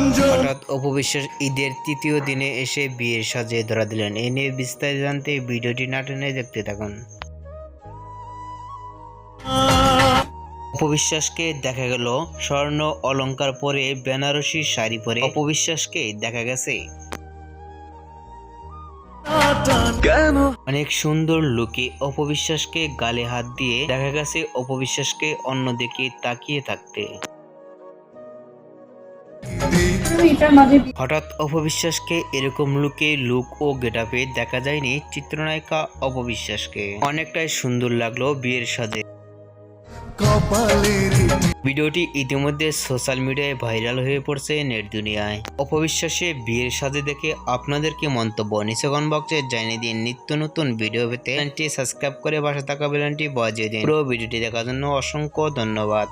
হঠাৎ অপবিশ্বাস ঈদের তৃতীয় দিনে এসে বিয়ের সাজে ধরা দিলেন। এ নিয়ে বিস্তারিত জানতে ভিডিওটি না টেনে দেখতে থাকুন। অপবিশ্বাসকে দেখা গেল স্বর্ণ অলংকার পরে বেনারসি শাড়ি পরে অপবিশ্বাসকে দেখা গেছে অনেক সুন্দর লুকে অপবিশ্বাসকে গালে হাত দিয়ে দেখা গেছে অপবিশ্বাসকে অন্যদিকে তাকিয়ে থাকতে। হঠাৎ অপবিশ্বাসকে এরকম লুক ও গেটআপে দেখা যায়নি চিত্রনায়িকা অপবিশ্বাসকে। অনেকটাই সুন্দর লাগলো বিয়ের সাজে। ভিডিওটি ইতিমধ্যে সোশ্যাল মিডিয়ায় ভাইরাল হয়ে পড়ছে নেট দুনিয়ায়। অপবিশ্বাসে বিয়ের সাজে দেখে আপনাদের কি মন্তব্য নিচে কমেন্ট বক্সে জানিয়ে দিন। নিত্য নতুন ভিডিও পেতে চ্যানেলটি সাবস্ক্রাইব করে পাশে থাকা বেলটি বাজিয়ে দিন। পুরো ভিডিওটি দেখার জন্য অসংখ্য ধন্যবাদ।